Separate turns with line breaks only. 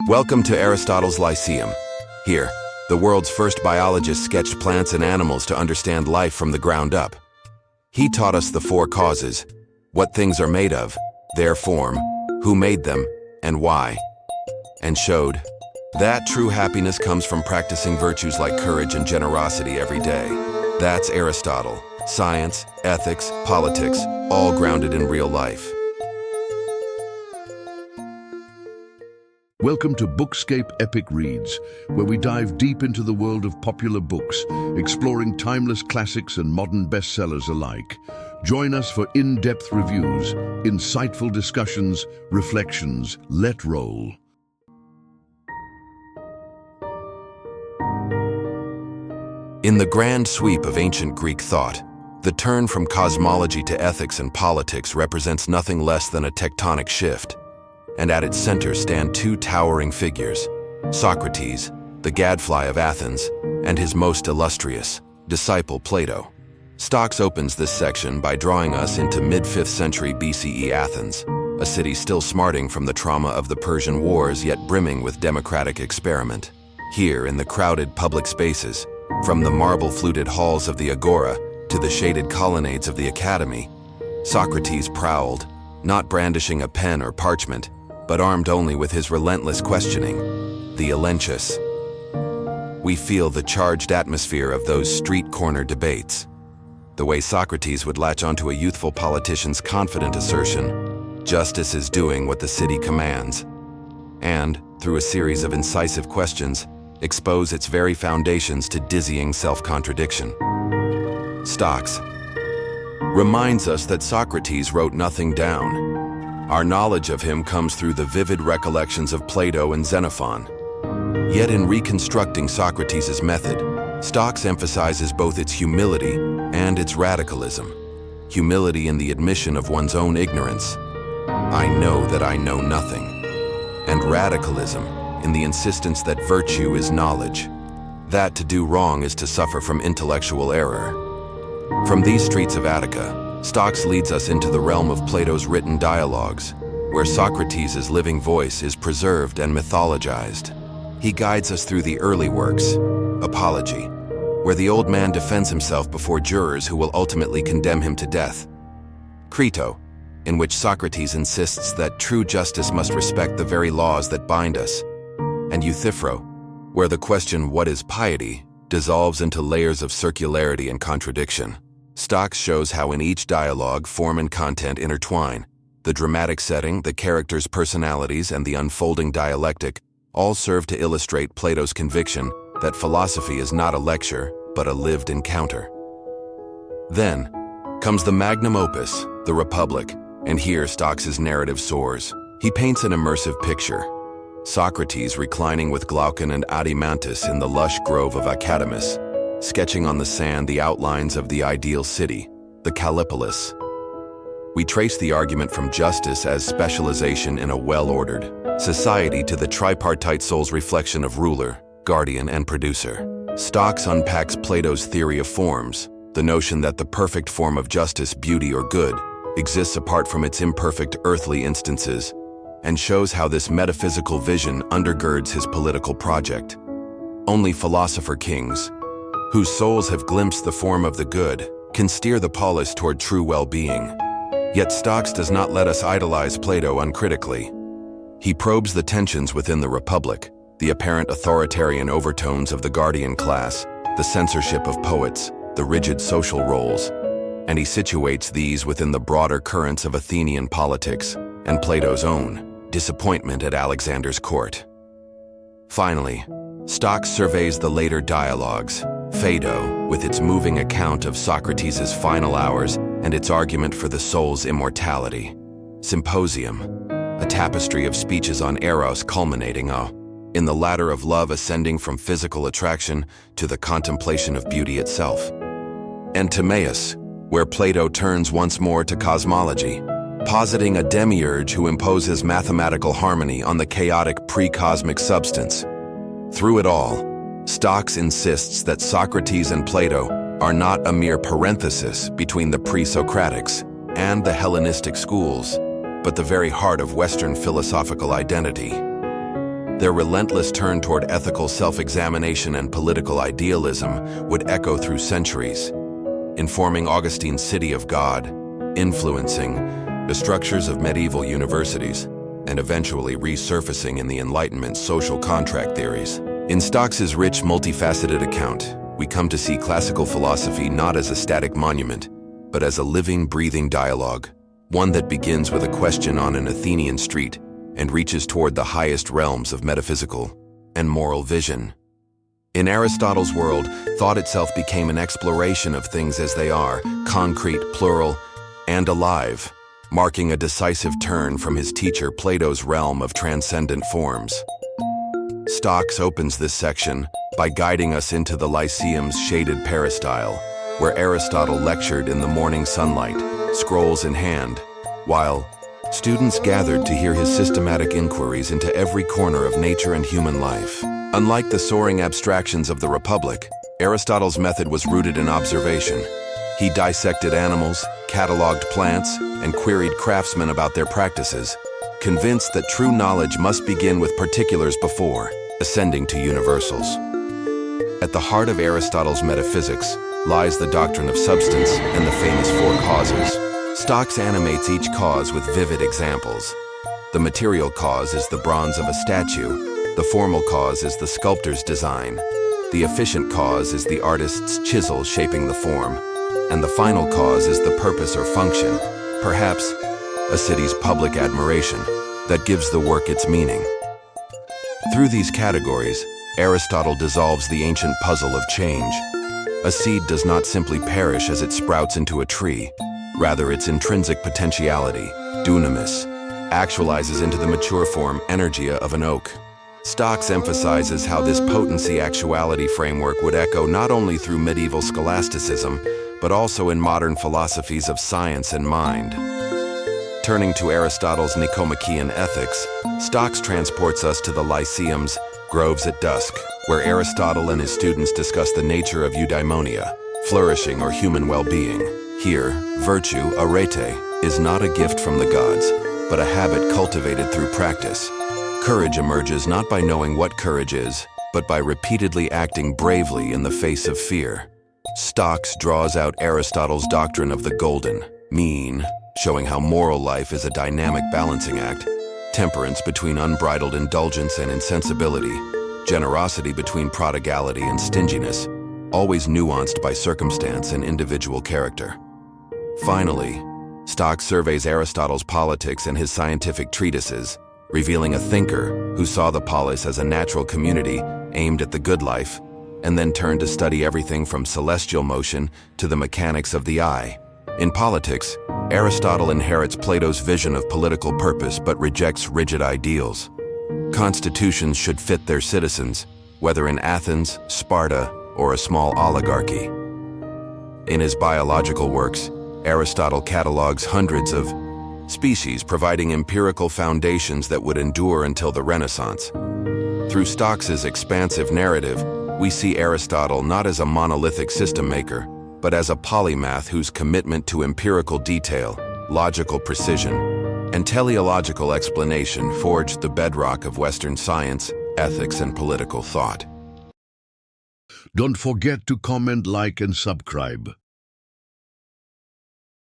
Welcome to Aristotle's Lyceum. Here, the world's first biologist sketched plants and animals to understand life from the ground up. He taught us the four causes: what things are made of, their form, who made them, and why, and showed that true happiness comes from practicing virtues like courage and generosity every day. That's Aristotle. Science, ethics, politics, all grounded in real life.
Welcome to Bookscape Epic Reads, where we dive deep into the world of popular books, exploring timeless classics and modern bestsellers alike. Join us for in-depth reviews, insightful discussions, reflections. Let roll.
In the grand sweep of ancient Greek thought, the turn from cosmology to ethics and politics represents nothing less than a tectonic shift. And at its center stand two towering figures: Socrates, the gadfly of Athens, and his most illustrious disciple Plato. Stocks opens this section by drawing us into mid-5th century BCE Athens, a city still smarting from the trauma of the Persian Wars yet brimming with democratic experiment. Here, in the crowded public spaces, from the marble-fluted halls of the Agora to the shaded colonnades of the Academy, Socrates prowled, not brandishing a pen or parchment, but armed only with his relentless questioning, the elenchus. We feel the charged atmosphere of those street corner debates, the way Socrates would latch onto a youthful politician's confident assertion, justice is doing what the city commands, and, through a series of incisive questions, expose its very foundations to dizzying self-contradiction. Stocks reminds us that Socrates wrote nothing down. Our knowledge of him comes through the vivid recollections of Plato and Xenophon. Yet in reconstructing Socrates' method, Stocks emphasizes both its humility and its radicalism. Humility in the admission of one's own ignorance. I know that I know nothing. And radicalism in the insistence that virtue is knowledge. That to do wrong is to suffer from intellectual error. From these streets of Attica, Stocks leads us into the realm of Plato's written dialogues, where Socrates' living voice is preserved and mythologized. He guides us through the early works, Apology, where the old man defends himself before jurors who will ultimately condemn him to death. Crito, in which Socrates insists that true justice must respect the very laws that bind us. And Euthyphro, where the question, what is piety, dissolves into layers of circularity and contradiction. Stocks shows how in each dialogue form and content intertwine. The dramatic setting, the characters' personalities, and the unfolding dialectic all serve to illustrate Plato's conviction that philosophy is not a lecture, but a lived encounter. Then comes the magnum opus, the Republic, and here Stocks' narrative soars. He paints an immersive picture. Socrates reclining with Glaucon and Adimantus in the lush grove of Academus, sketching on the sand the outlines of the ideal city, the Callipolis. We trace the argument from justice as specialization in a well-ordered society to the tripartite soul's reflection of ruler, guardian, and producer. Stocks unpacks Plato's theory of forms, the notion that the perfect form of justice, beauty, or good exists apart from its imperfect earthly instances, and shows how this metaphysical vision undergirds his political project. Only philosopher kings, whose souls have glimpsed the form of the good, can steer the polis toward true well-being. Yet Stocks does not let us idolize Plato uncritically. He probes the tensions within the Republic, the apparent authoritarian overtones of the guardian class, the censorship of poets, the rigid social roles, and he situates these within the broader currents of Athenian politics and Plato's own disappointment at Alexander's court. Finally, Stocks surveys the later dialogues, Phaedo, with its moving account of Socrates' final hours and its argument for the soul's immortality. Symposium, a tapestry of speeches on Eros culminating in the ladder of love ascending from physical attraction to the contemplation of beauty itself. And Timaeus, where Plato turns once more to cosmology, positing a demiurge who imposes mathematical harmony on the chaotic pre-cosmic substance. Through it all, Stocks insists that Socrates and Plato are not a mere parenthesis between the pre-Socratics and the Hellenistic schools, but the very heart of Western philosophical identity. Their relentless turn toward ethical self-examination and political idealism would echo through centuries, informing Augustine's city of God, influencing the structures of medieval universities, and eventually resurfacing in the Enlightenment's social contract theories. In Stocks's rich, multifaceted account, we come to see classical philosophy not as a static monument, but as a living, breathing dialogue, one that begins with a question on an Athenian street and reaches toward the highest realms of metaphysical and moral vision. In Aristotle's world, thought itself became an exploration of things as they are, concrete, plural, and alive, marking a decisive turn from his teacher Plato's realm of transcendent forms. Stocks opens this section by guiding us into the Lyceum's shaded peristyle, where Aristotle lectured in the morning sunlight, scrolls in hand, while students gathered to hear his systematic inquiries into every corner of nature and human life. Unlike the soaring abstractions of the Republic, Aristotle's method was rooted in observation. He dissected animals, cataloged plants, and queried craftsmen about their practices, convinced that true knowledge must begin with particulars before ascending to universals. At the heart of Aristotle's metaphysics lies the doctrine of substance and the famous four causes. Stocks animates each cause with vivid examples. The material cause is the bronze of a statue, the formal cause is the sculptor's design, the efficient cause is the artist's chisel shaping the form, and the final cause is the purpose or function, perhaps a city's public admiration, that gives the work its meaning. Through these categories, Aristotle dissolves the ancient puzzle of change. A seed does not simply perish as it sprouts into a tree. Rather, its intrinsic potentiality, dunamis, actualizes into the mature form, energia, of an oak. Stocks emphasizes how this potency-actuality framework would echo not only through medieval scholasticism, but also in modern philosophies of science and mind. Turning to Aristotle's Nicomachean Ethics, Stocks transports us to the Lyceum's Groves at Dusk, where Aristotle and his students discuss the nature of eudaimonia, flourishing or human well-being. Here, virtue, arete, is not a gift from the gods, but a habit cultivated through practice. Courage emerges not by knowing what courage is, but by repeatedly acting bravely in the face of fear. Stocks draws out Aristotle's doctrine of the golden mean, showing how moral life is a dynamic balancing act, temperance between unbridled indulgence and insensibility, generosity between prodigality and stinginess, always nuanced by circumstance and individual character. Finally, Stocks surveys Aristotle's Politics and his scientific treatises, revealing a thinker who saw the polis as a natural community aimed at the good life, and then turned to study everything from celestial motion to the mechanics of the eye. In Politics, Aristotle inherits Plato's vision of political purpose but rejects rigid ideals. Constitutions should fit their citizens, whether in Athens, Sparta, or a small oligarchy. In his biological works, Aristotle catalogues hundreds of species, providing empirical foundations that would endure until the Renaissance. Through Stocks's expansive narrative, we see Aristotle not as a monolithic system maker, but as a polymath whose commitment to empirical detail, logical precision, and teleological explanation forged the bedrock of Western science, ethics, and political thought.
Don't forget to comment, like, and subscribe.